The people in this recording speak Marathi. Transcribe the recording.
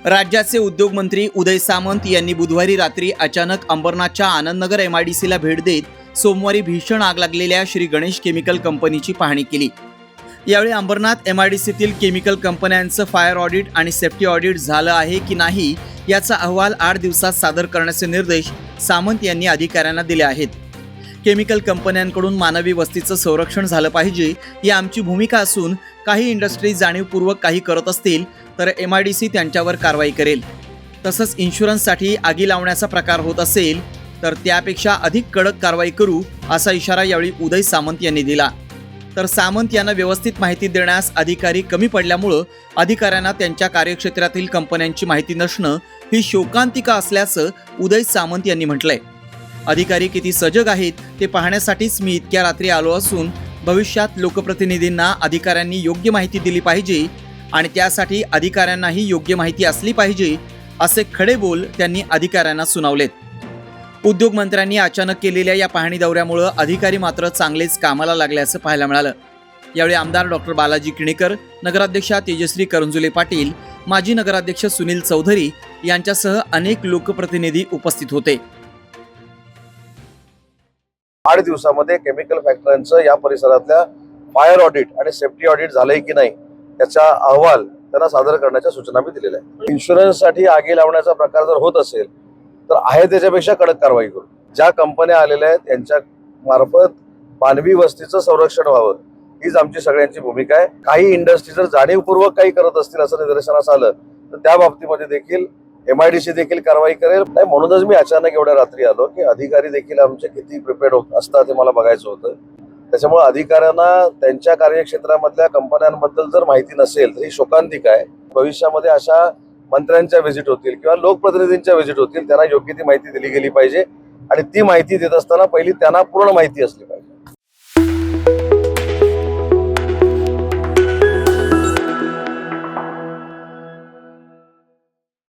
राज्याचे उद्योगमंत्री उदय सामंत यांनी बुधवारी रात्री अचानक अंबरनाथच्या आनंदनगर एमआयडीसीला भेट देत सोमवारी भीषण आग लागलेल्या श्री गणेश केमिकल कंपनीची पाहणी केली। यावेळी अंबरनाथ एमआयडीसीतील केमिकल कंपन्यांचं फायर ऑडिट आणि सेफ्टी ऑडिट झालं आहे की नाही याचा अहवाल 8 दिवसात सादर करण्याचे निर्देश सामंत यांनी अधिकाऱ्यांना दिले आहेत। केमिकल कंपन्यांकडून मानवी वस्तीचं संरक्षण झालं पाहिजे ही आमची भूमिका असून काही इंडस्ट्री जाणीवपूर्वक काही करत असतील तर एमआयडीसी त्यांच्यावर कारवाई करेल। तसंच इन्शुरन्ससाठी आगी लावण्याचा प्रकार होत असेल तर त्यापेक्षा अधिक कडक कारवाई करू असा इशारा यावेळी उदय सामंत यांनी दिला। तर सामंत यांना व्यवस्थित माहिती देण्यास अधिकारी कमी पडल्यामुळे अधिकाऱ्यांना त्यांच्या कार्यक्षेत्रातील कंपन्यांची माहिती नसणं ही शोकांतिका असल्याचं उदय सामंत यांनी म्हटलंय। अधिकारी किती सजग आहेत ते पाहण्यासाठीच मी इतक्या रात्री आलो असून भविष्यात लोकप्रतिनिधींना अधिकाऱ्यांनी योग्य माहिती दिली पाहिजे आणि त्यासाठी अधिकाऱ्यांनाही योग्य माहिती असली पाहिजे असे खडे बोल त्यांनी अधिकाऱ्यांना सुनावलेत। उद्योगमंत्र्यांनी अचानक केलेल्या या पाहणी दौऱ्यामुळे अधिकारी मात्र चांगलेच कामाला लागल्याचं पाहायला मिळालं। यावेळी आमदार डॉक्टर बालाजी किणीकर, नगराध्यक्षा तेजश्री करंजुले पाटील, माजी नगराध्यक्ष सुनील चौधरी यांच्यासह अनेक लोकप्रतिनिधी उपस्थित होते। 8 दिवसामध्ये केमिकल फॅक्टऱ्यांचं या परिसरातल्या फायर ऑडिट आणि सेफ्टी ऑडिट झालंय की नाही याचा अहवाल त्यांना सादर करण्याच्या सूचना मी दिलेल्या आहेत। इन्शुरन्ससाठी आगी लावण्याचा प्रकार जर होत असेल तर आहे त्याच्यापेक्षा कडक कारवाई करू। ज्या कंपन्या आलेल्या आहेत त्यांच्या मार्फत मानवी वस्तीचं संरक्षण व्हावं हीच आमची सगळ्यांची भूमिका आहे। काही इंडस्ट्री जर जाणीवपूर्वक काही करत असतील असं निदर्शनास आलं तर त्या बाबतीमध्ये देखील एमआयडीसी देखील कारवाई करेल। नाही म्हणूनच मी अचानक एवढ्या रात्री आलो की अधिकारी देखील आमचे किती प्रिपेअर्ड होत असतात हे मला बघायचं होतं। त्याच्यामुळे अधिकाऱ्यांना त्यांच्या कार्यक्षेत्रामधल्या कंपन्यांबद्दल जर माहिती नसेल तर ही शोकांतिका आहे। भविष्यामध्ये अशा मंत्र्यांच्या व्हिजिट होतील किंवा लोकप्रतिनिधींच्या व्हिजिट होतील, त्यांना योग्य ती माहिती दिली गेली पाहिजे आणि ती माहिती देत असताना पहिली त्यांना पूर्ण माहिती असली पाहिजे।